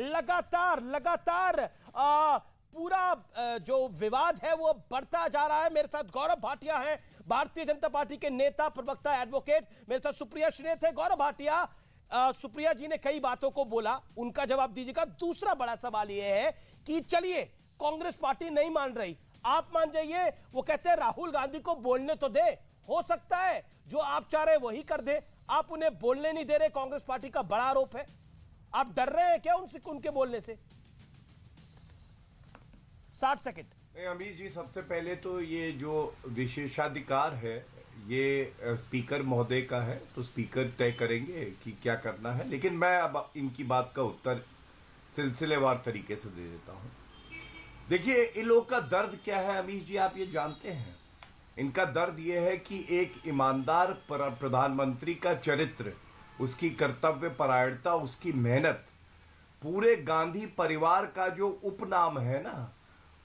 लगातार लगातार पूरा जो विवाद है वो बढ़ता जा रहा है। मेरे साथ गौरव भाटिया हैं, भारतीय जनता पार्टी के नेता, प्रवक्ता, एडवोकेट। मेरे साथ सुप्रिया श्रीनेत है। गौरव भाटिया, सुप्रिया जी ने कई बातों को बोला, उनका जवाब दीजिएगा। दूसरा बड़ा सवाल यह है कि चलिए कांग्रेस पार्टी नहीं मान रही, आप मान जाइए, वो कहते हैं राहुल गांधी को बोलने तो दे, हो सकता है जो आप चाह रहे वही कर दे, आप उन्हें बोलने नहीं दे रहे, कांग्रेस पार्टी का बड़ा आरोप है। आप डर रहे हैं क्या उनके बोलने से? 60 सेकंड। अमीर जी, सबसे पहले तो ये जो विशेषाधिकार है ये स्पीकर महोदय का है, तो स्पीकर तय करेंगे कि क्या करना है। लेकिन मैं अब इनकी बात का उत्तर सिलसिलेवार तरीके से दे देता हूं। देखिए, इन लोगों का दर्द क्या है अमीर जी, आप ये जानते हैं। इनका दर्द ये है कि एक ईमानदार प्रधानमंत्री का चरित्र, उसकी कर्तव्य परायणता, उसकी मेहनत, पूरे गांधी परिवार का जो उपनाम है ना,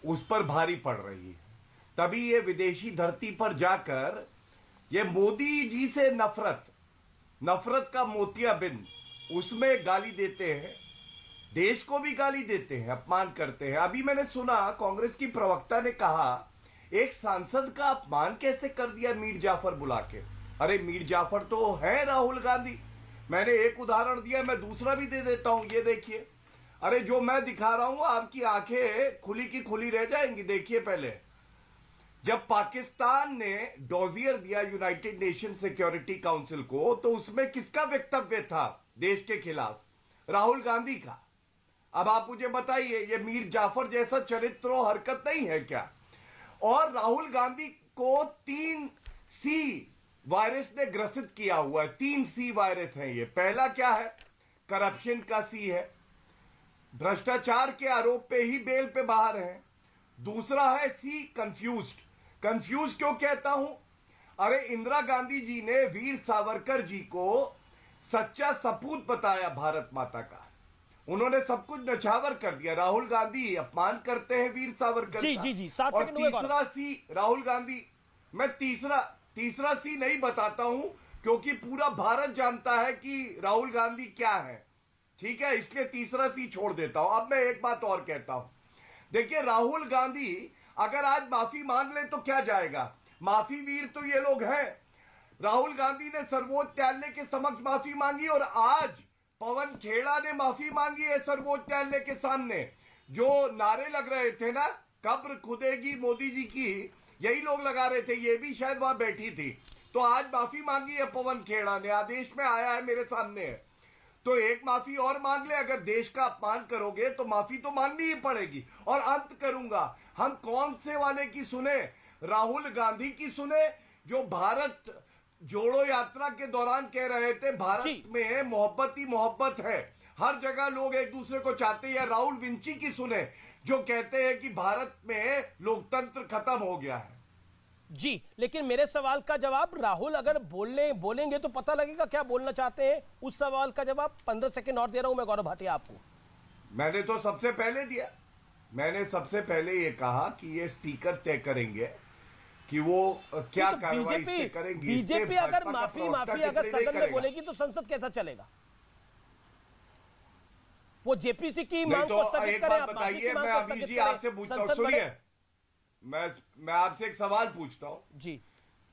उस पर भारी पड़ रही है। तभी ये विदेशी धरती पर जाकर ये मोदी जी से नफरत का मोतियाबिंद, उसमें गाली देते हैं, देश को भी गाली देते हैं, अपमान करते हैं। अभी मैंने सुना कांग्रेस की प्रवक्ता ने कहा एक सांसद का अपमान कैसे कर दिया मीर जाफर बुला के। अरे मीर जाफर तो है राहुल गांधी। मैंने एक उदाहरण दिया, मैं दूसरा भी दे देता हूं, ये देखिए। अरे जो मैं दिखा रहा हूं, आपकी आंखें खुली की खुली रह जाएंगी। देखिए, पहले जब पाकिस्तान ने डोजियर दिया यूनाइटेड नेशन सिक्योरिटी काउंसिल को, तो उसमें किसका वक्तव्य था देश के खिलाफ? राहुल गांधी का। अब आप मुझे बताइए, ये मीर जाफर जैसा चरित्र और हरकत नहीं है क्या? और राहुल गांधी को 3C वायरस ने ग्रसित किया हुआ है। 3C वायरस है ये। पहला क्या है? करप्शन का C है, भ्रष्टाचार के आरोप पे ही बेल पे बाहर है। दूसरा है C, कंफ्यूज्ड। कंफ्यूज क्यों कहता हूं? अरे इंदिरा गांधी जी ने वीर सावरकर जी को सच्चा सपूत बताया भारत माता का, उन्होंने सब कुछ नछावर कर दिया। राहुल गांधी अपमान करते हैं वीर सावरकर जी, का। जी, जी, और तीसरा C राहुल गांधी। मैं तीसरा C नहीं बताता हूं, क्योंकि पूरा भारत जानता है कि राहुल गांधी क्या है, ठीक है, इसलिए तीसरा C छोड़ देता हूं। अब मैं एक बात और कहता हूं। देखिए, राहुल गांधी अगर आज माफी मांग ले तो क्या जाएगा? माफी वीर तो ये लोग हैं। राहुल गांधी ने सर्वोच्च न्यायालय के समक्ष माफी मांगी, और आज पवन खेड़ा ने माफी मांगी है सर्वोच्च न्यायालय के सामने। जो नारे लग रहे थे ना, कब्र खुदेगी मोदी जी की, यही लोग लगा रहे थे, ये भी शायद वहां बैठी थी। तो आज माफी मांगी है पवन खेड़ा ने, आदेश में आया है, मेरे सामने है। तो एक माफी और मांग ले। अगर देश का अपमान करोगे तो माफी तो मांगनी ही पड़ेगी। और अंत करूंगा, हम कौन से वाले की सुने? राहुल गांधी की सुने, जो भारत जोड़ो यात्रा के दौरान कह रहे थे भारत में मोहब्बत ही मोहब्बत है, हर जगह लोग एक दूसरे को चाहते हैं। या राहुल विंची की सुने, जो कहते हैं कि भारत में लोकतंत्र खत्म हो गया है। जी, लेकिन मेरे सवाल का जवाब, राहुल अगर बोलेंगे तो पता लगेगा क्या बोलना चाहते हैं। उस सवाल का जवाब 15 सेकंड और दे रहा हूं मैं गौरव भाटिया आपको। मैंने तो सबसे पहले दिया। मैंने सबसे पहले ये कहा कि ये स्पीकर तय करेंगे कि वो क्या कार्रवाई करेंगे। बीजेपी अगर माफी अगर सदन में बोलेगी तो संसद कैसा चलेगा? वो जेपीसी की मांग को स्थगित करें। बताइए, मैं अभी जी आपसे पूछता हूं, सुनिए, मैं आपसे एक सवाल पूछता हूं जी।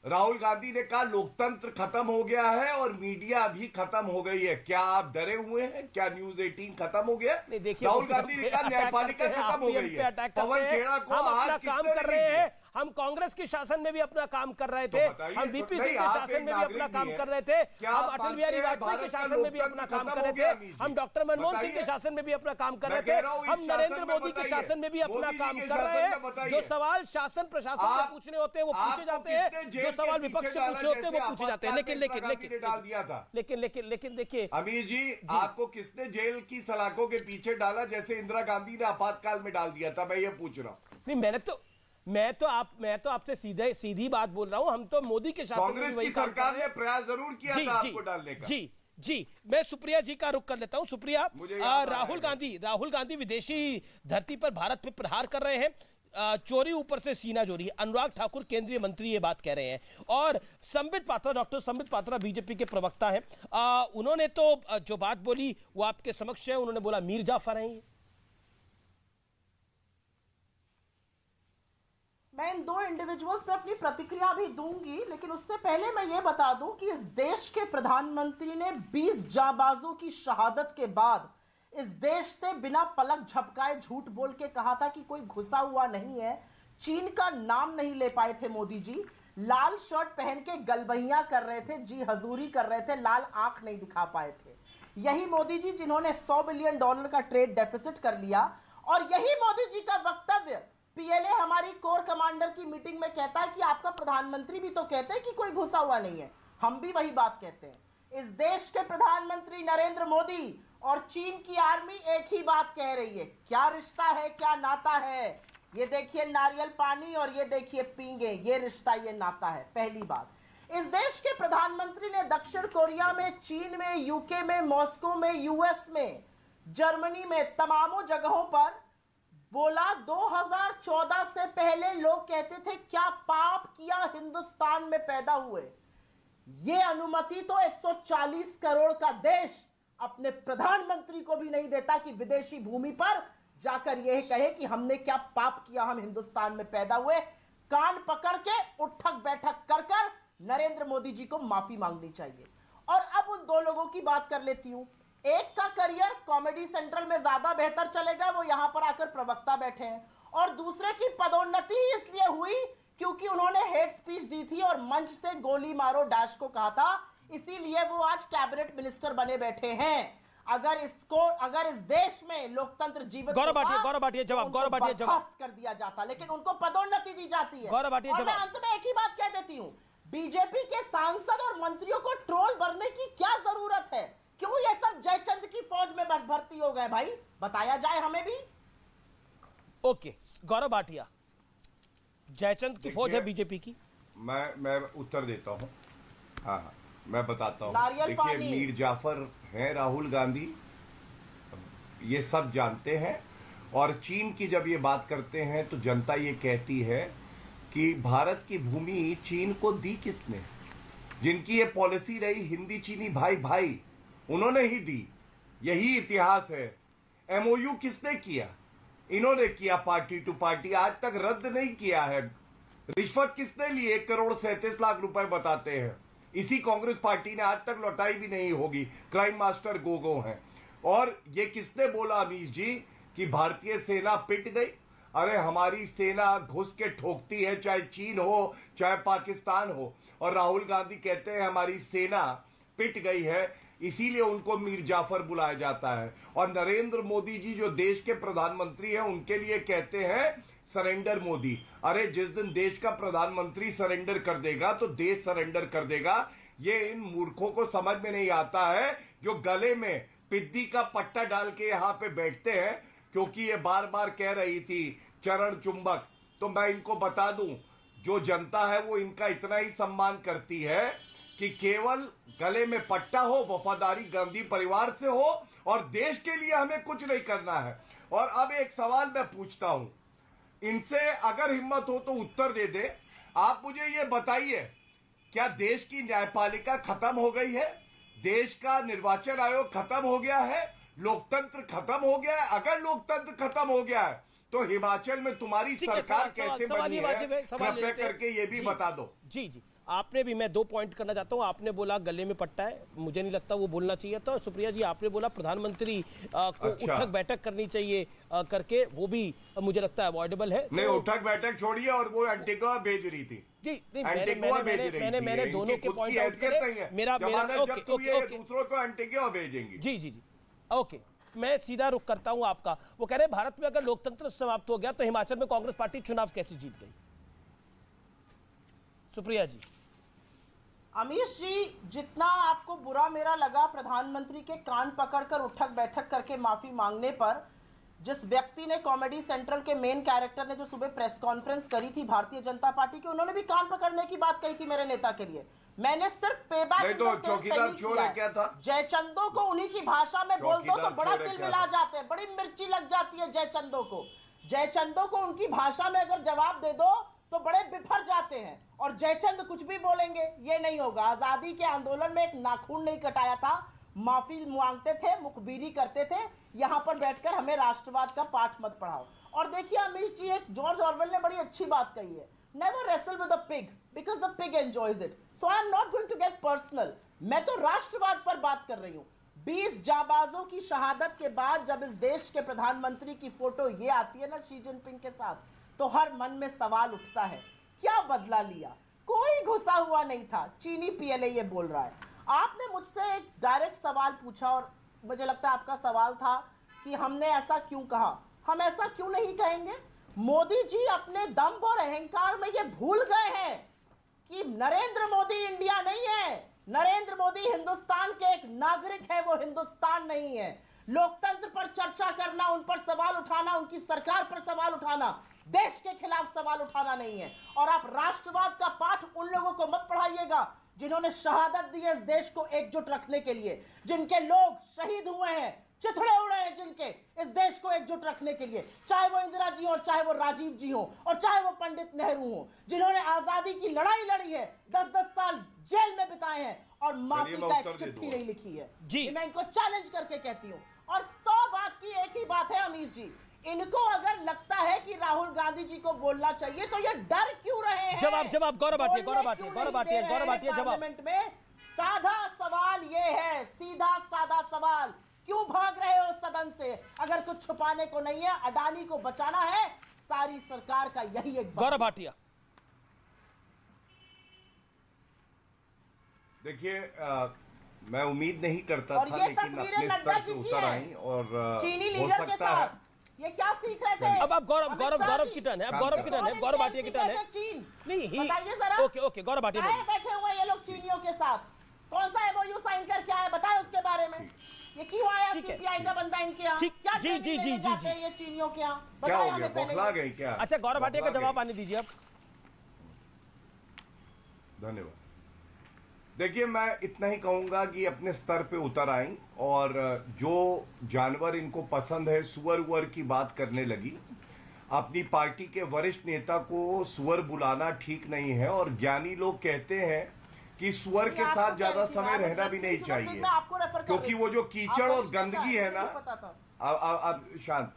राहुल गांधी ने कहा लोकतंत्र खत्म हो गया है और मीडिया भी खत्म हो गई है। क्या आप डरे हुए हैं? क्या न्यूज 18 खत्म हो गया? नहीं, देखिए, राहुल गांधी ने कहा न्यायपालिका खत्म हो गई है। पवन खेड़ा को हम अपना आज काम कर रहे हैं। हम कांग्रेस के शासन में भी अपना काम कर रहे थे, हम वीपीसी के शासन में भी अपना काम कर रहे थे, हम अटल बिहारी वाजपेयी के शासन में भी अपना काम कर रहे थे, हम डॉक्टर मनमोहन सिंह के शासन में भी अपना काम कर रहे थे, हम नरेंद्र मोदी के शासन में भी अपना काम कर रहे हैं। जो सवाल शासन प्रशासन से पूछने होते हैं वो पूछे जाते हैं, जो सवाल विपक्ष से पूछने होते हैं वो पूछे जाते हैं। लेकिन देखिए अमीर जी, आपको किसने जेल की सलाखों के पीछे डाला, जैसे इंदिरा गांधी ने आपातकाल में डाल दिया था? मैं ये पूछ रहा हूं। नहीं, मैं तो आपसे सीधी बात बोल रहा हूं। हम तो मोदी के शासन में वही काम कर रहे हैं। सरकार ने प्रयास जरूर किया था आपको डालने का। जी, मैं सुप्रिया जी का रुख कर लेता हूं। सुप्रिया, राहुल गांधी विदेशी धरती पर भारत पे प्रहार कर रहे हैं। चोरी ऊपर से सीना चोरी। अनुराग ठाकुर केंद्रीय मंत्री ये बात कह रहे हैं, और संबित पात्रा, डॉक्टर संबित पात्रा बीजेपी के प्रवक्ता हैं, उन्होंने तो जो बात बोली वो आपके समक्ष है। उन्होंने बोला मीर जाफर हैं। मैं इन दो इंडिविजुअल्स पे अपनी प्रतिक्रिया भी दूंगी, लेकिन उससे पहले मैं ये बता दूं कि इस देश के प्रधानमंत्री ने 20 जाबाजों की शहादत के बाद इस देश से बिना पलक झपकाए झूठ बोल के कहा था कि कोई घुसा हुआ नहीं है। चीन का नाम नहीं ले पाए थे मोदी जी, लाल शर्ट पहन के गलबहियां कर रहे थे, जी हजूरी कर रहे थे, लाल आंख नहीं दिखा पाए थे। यही मोदी जी जिन्होंने $100 बिलियन का ट्रेड डेफिसिट कर लिया, और यही मोदी जी का वक्तव्य पीएलए हमारी कोर कमांडर की मीटिंग में कहता है कि आपका प्रधानमंत्री भी तो कहते हैं कि कोई घुसा हुआ नहीं है। हम भी वही बात कहते हैं। इस देश के प्रधानमंत्री नरेंद्र मोदी और चीन की आर्मी एक ही बात कह रही है। क्या रिश्ता है, क्या नाता है? ये देखिए नारियल पानी और ये देखिए पींगे, ये रिश्ता, ये नाता है। पहली बात, इस देश के प्रधानमंत्री ने दक्षिण कोरिया में, चीन में, यूके में, मॉस्को में, यूएस में, जर्मनी में, तमामों जगहों पर बोला 2014 से पहले लोग कहते थे क्या पाप किया हिंदुस्तान में पैदा हुए। ये अनुमति तो 140 करोड़ का देश अपने प्रधानमंत्री को भी नहीं देता कि विदेशी भूमि पर जाकर यह कहे कि हमने क्या पाप किया, हम हिंदुस्तान में पैदा हुए। कान पकड़ के उठक बैठक कर कर नरेंद्र मोदी जी को माफी मांगनी चाहिए। और अब उन दो लोगों की बात कर लेती हूं। एक का करियर कॉमेडी सेंट्रल में ज्यादा बेहतर चलेगा, वो यहां पर आकर प्रवक्ता बैठे हैं, और दूसरे की पदोन्नति इसलिए हुई क्योंकि उन्होंने हेट स्पीच दी थी और मंच से गोली मारो डैश को कहा था, इसीलिए वो आज कैबिनेट मिनिस्टर बने बैठे हैं। अगर इस देश में लोकतंत्र जीवित गौरव भाटिया जवाब कर दिया जाता, लेकिन उनको पदोन्नति दी जाती है। और मैं अंत में एक ही बात कह देती हूं, बीजेपी के सांसद और मंत्रियों को ट्रोल भरने की क्या जरूरत है? क्यों ये सब जयचंद की फौज में भर्ती हो गए भाई? बताया जाए हमें भी। ओके, गौरव भाटिया, जयचंद की फौज है बीजेपी की। मैं उत्तर देता हूं। हाँ, मैं बताता हूं। देखिए, मीर जाफर हैं राहुल गांधी, ये सब जानते हैं। और चीन की जब ये बात करते हैं तो जनता ये कहती है कि भारत की भूमि चीन को दी किसने? जिनकी ये पॉलिसी रही हिंदी चीनी भाई भाई, उन्होंने ही दी। यही इतिहास है। एमओयू किसने किया? इन्होंने किया, पार्टी टू पार्टी। आज तक रद्द नहीं किया है। रिश्वत किसने ली? 1 करोड़ 37 लाख रुपए बताते हैं। इसी कांग्रेस पार्टी ने आज तक लौटाई भी नहीं होगी। क्राइम मास्टर गोगो हैं। और ये किसने बोला अमीश जी कि भारतीय सेना पिट गई? अरे हमारी सेना घुस के ठोकती है, चाहे चीन हो चाहे पाकिस्तान हो। और राहुल गांधी कहते हैं हमारी सेना पिट गई है, इसीलिए उनको मीर जाफर बुलाया जाता है। और नरेंद्र मोदी जी जो देश के प्रधानमंत्री हैं, उनके लिए कहते हैं सरेंडर मोदी। अरे जिस दिन देश का प्रधानमंत्री सरेंडर कर देगा तो देश सरेंडर कर देगा। ये इन मूर्खों को समझ में नहीं आता है जो गले में पिद्दी का पट्टा डाल के यहां पे बैठते हैं, क्योंकि ये बार बार कह रही थी चरण चुंबक। तो मैं इनको बता दूं, जो जनता है वो इनका इतना ही सम्मान करती है कि केवल गले में पट्टा हो, वफादारी गांधी परिवार से हो, और देश के लिए हमें कुछ नहीं करना है। और अब एक सवाल मैं पूछता हूं, इनसे अगर हिम्मत हो तो उत्तर दे दे। आप मुझे ये बताइए, क्या देश की न्यायपालिका खत्म हो गई है? देश का निर्वाचन आयोग खत्म हो गया है? लोकतंत्र खत्म हो गया है? अगर लोकतंत्र खत्म हो गया है तो हिमाचल में तुम्हारी सरकार कैसे बनी है? कृपया करके ये भी बता दो। जी, आपने भी, मैं 2 पॉइंट करना चाहता हूं। आपने बोला गले में पट्टा है, मुझे नहीं लगता वो बोलना चाहिए था। सुप्रिया जी, आपने बोला प्रधानमंत्री को उठक बैठक करनी चाहिए करके, वो भी मुझे लगता है अवॉइडेबल है। नहीं, उठक बैठक छोड़िए, और वो एंटीगुआ भेज रही थी। जी, मैंने दोनों के पॉइंट आउट करे। मेरा दूसरों को एंटीगुआ भेजेंगी। जी, ओके, मैं सीधा रुख करता हूं आपका। वो कह रहे भारत में अगर लोकतंत्र समाप्त हो गया तो हिमाचल में कांग्रेस पार्टी चुनाव कैसे जीत गई? सुप्रिया जी। अमीश जी, जितना आपको बुरा मेरा लगा प्रधानमंत्री के कान पकड़कर उठक बैठक करके माफी मांगने पर, जिस व्यक्ति ने कॉमेडी सेंट्रल के मेन कैरेक्टर ने जो सुबह प्रेस कॉन्फ्रेंस करी थी भारतीय जनता पार्टी की, उन्होंने भी कान पकड़ने की बात कही थी मेरे नेता के लिए। मैंने सिर्फ पेबैक क्या था? जयचंदो को उन्हीं की भाषा में बोल दो तो बड़ा तिल मिला जाते हैं, बड़ी मिर्ची लग जाती है जयचंदो को। जयचंदों को उनकी भाषा में अगर जवाब दे दो तो बड़े बिफर जाते हैं और जयचंद कुछ भी बोलेंगे, ये नहीं होगा। आजादी के आंदोलन में एक नाखून नहीं कटाया था, माफी मांगते थे, मुखबिरी करते थे। यहां पर बैठकर हमें राष्ट्रवाद का पाठ मत पढ़ाओ। और देखिए अमीश जी, एक जॉर्ज ऑरवेल ने बड़ी अच्छी बात कही है, never wrestle with the pig because the pig enjoys it, so I am not going to get personal. मैं तो राष्ट्रवाद पर बात कर रही हूं। 20 जाबाजों की शहादत के बाद जब इस देश के प्रधानमंत्री की फोटो ये आती है ना शी जिनपिंग के साथ, तो हर मन में सवाल उठता है, क्या बदला लिया? कोई घुसा हुआ नहीं था। चीनी पीएलए ये बोल रहा है। आपने मुझसे एक डायरेक्ट सवाल पूछा और मुझे लगता है आपका सवाल था कि हमने ऐसा क्यों कहा। हम ऐसा क्यों नहीं कहेंगे? मोदी जी अपने दम और अहंकार में ये भूल गए हैं कि नरेंद्र मोदी इंडिया नहीं है। नरेंद्र मोदी हिंदुस्तान के एक नागरिक है, वो हिंदुस्तान नहीं है। लोकतंत्र पर चर्चा करना, उन पर सवाल उठाना, उनकी सरकार पर सवाल उठाना, देश के खिलाफ सवाल उठाना नहीं है। और आप राष्ट्रवाद का पाठ उन लोगों को मत पढ़ाइएगा जिन्होंने शहादत दी है इस देश को एकजुट रखने के लिए, जिनके लोग शहीद हुए हैं, चिथड़े उड़े हैं जिनके, इस देश को एकजुट रखने के लिए, चाहे वो इंदिरा जी हो, चाहे वो राजीव जी हो, और चाहे वो पंडित नेहरू हो, जिन्होंने आजादी की लड़ाई लड़ी है, 10-10 साल जेल में बिताए हैं और माफी का एक चिट्ठी नहीं लिखी है जी। मैं इनको चैलेंज करके कहती हूँ। और 100 बात की एक ही बात है अमीश जी, इनको अगर लगता है कि राहुल गांधी जी को बोलना चाहिए तो ये डर क्यों रहे हैं? जवाब गौरव भाटिया पार्लियामेंट में साधा सवाल ये है, सीधा साधा सवाल, क्यों भाग रहे हो सदन से? अगर कुछ छुपाने को नहीं है, अडानी को बचाना है, सारी सरकार का यही एक गौरव भाटिया। देखिए, मैं उम्मीद नहीं करता था, लेकिन अपने स्तर पे उतर आई और चीनी लीडर के साथ ये क्या सीख रहे थे? अब आप गौरव की टर्न है, अब गौरव की टर्न है, गौरव भाटिया की टर्न है। चीन नहीं, बताइए जरा। ओके गौरव भाटिया बैठे हुए ये लोग चीनियों के साथ, कौन सा एमओयू साइन करके आए, बताए उसके बारे में। ये क्यों आया सीपीआई का बंदा इनके यहाँ? क्या जी ये चीनियों के यहाँ? क्या हो गया, बौखला गई क्या? अच्छा, गौरव भाटिया का जवाब आने दीजिए आप। धन्यवाद। देखिए, मैं इतना ही कहूंगा कि अपने स्तर पे उतर आई और जो जानवर इनको पसंद है, सुअर वुअर की बात करने लगी। अपनी पार्टी के वरिष्ठ नेता को सुअर बुलाना ठीक नहीं है और ज्ञानी लोग कहते हैं कि सुअर के साथ ज्यादा समय रहना भी नहीं चाहिए, क्योंकि वो जो कीचड़ और गंदगी है ना। अब शांत।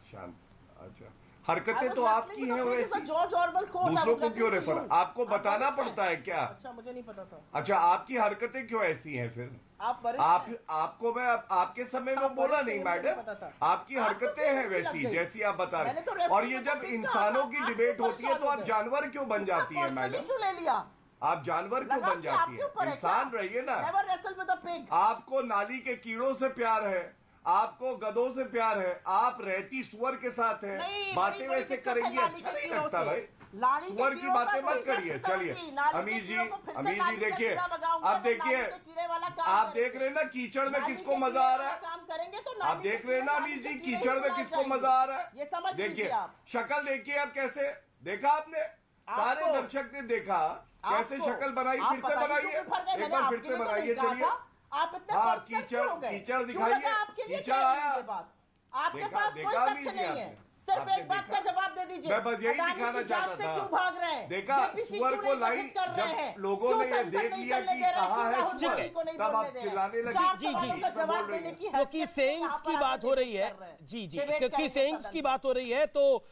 अच्छा, हरकतें तो आपकी हैं वैसी, दूसरों को क्यों रेफर? आपको बताना पड़ता है क्या? अच्छा, मुझे नहीं पता था। अच्छा, आपकी हरकतें क्यों ऐसी हैं फिर? आपको मैं आपके समय में बोला नहीं मैडम, आपकी हरकतें हैं वैसी जैसी आप बता रहे। और ये जब इंसानों की डिबेट होती है तो आप जानवर क्यों बन जाती है मैडम? क्यों ले लिया? आप जानवर क्यों बन जाती है? इंसान रहिए ना। आपको नाली के कीड़ों से प्यार है, आपको गधों से प्यार है, आप रहती सुअर के साथ है, बातें वैसे करेंगे, अच्छा नहीं लगता भाई। सुअर की बातें मत करिए। चलिए अमीर जी देखिए, अब देखिए, आप देख रहे हैं ना कीचड़ में किसको मजा आ रहा है? आप देख रहे हैं ना अमीर जी, कीचड़ में किसको मजा आ रहा है? देखिए शक्ल, देखिए अब कैसे देखा आपने, सारे दर्शक ने देखा कैसे शक्ल बनाई। फिर से बनाइए, एक बार फिर से बनाइए। चलिए, आप इतने कीचड़ दिखाइए, कीचड़ आया, आपके पास कोई तथ्य नहीं है, सिर्फ एक बात का जवाब दे दीजिए। मैं बस यही दिखाना चाहता था। क्यों भाग रहे हैं? देखा सुअर को लाइन, जब लोगों ने ये देख लिया कि कहाँ है सुअर, तब आप चिल्लाने लगे। जवाब देने की क्योंकि सेइंग्स की बात हो रही है क्योंकि सेइंग्स की बात हो रही है, तो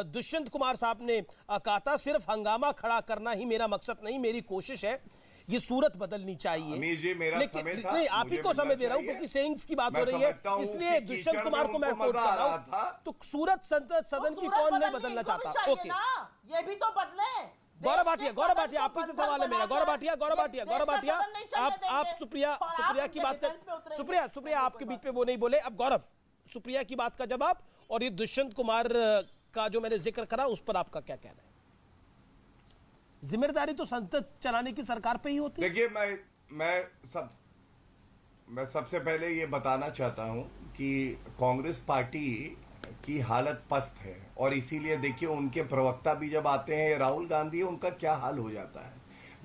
दुष्यंत कुमार साहब ने कहा था सिर्फ हंगामा खड़ा करना ही मेरा मकसद नहीं, मेरी कोशिश है ये सूरत बदलनी चाहिए। लेकिन नहीं, आप ही को समय दे रहा हूं क्योंकि सेइंग्स की बात हो रही है, इसलिए दुष्यंत कुमार को मैं कोट कर रहा हूं। तो सूरत सदन की कौन नहीं बदलना चाहता? ओके, ये भी तो बदले। गौरव भाटिया आप ही से सवाल है मेरा। गौरव भाटिया आप सुप्रिया की बात कर, सुप्रिया आपके बीच में वो नहीं बोले। अब गौरव, सुप्रिया की बात का जवाब और ये दुष्यंत कुमार का जो मैंने जिक्र करा उस पर आपका क्या कहना है? जिम्मेदारी तो संसद चलाने की सरकार पे ही होती है। देखिए, मैं सबसे पहले ये बताना चाहता हूं कि कांग्रेस पार्टी की हालत पस्त है और इसीलिए देखिए उनके प्रवक्ता भी जब आते हैं, राहुल गांधी, उनका क्या हाल हो जाता है।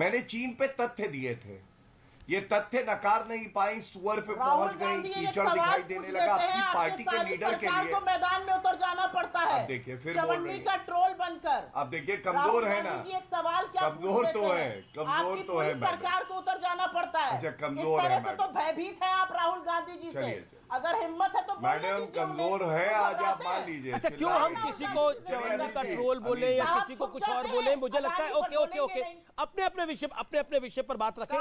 मैंने चीन पे तथ्य दिए थे, ये तथ्य नकार नहीं पाई, सुअर पे पहुंच गई, कीचड़ दिखाई देने लगा। अपनी पार्टी के लीडर के लिए मैदान में उतर जाना पड़ता है। देखिए फिर बोल चवन्नी रही का ट्रोल बनकर। अब देखिए कमजोर है ना जी, एक सवाल क्या कमजोर तो है, कमजोर तो है, सरकार को उतर जाना पड़ता है। अच्छा, कमजोर इस तरह है से तो भयभीत है आप राहुल गांधी जी से। अगर हिम्मत है तो मैडम कमजोर है, आज आप मान लीजिए। अच्छा, क्यों हम किसी को चवन्नी का ट्रोल बोले या किसी को कुछ और बोले? मुझे लगता है ओके ओके ओके, अपने अपने विषय पर बात रखें।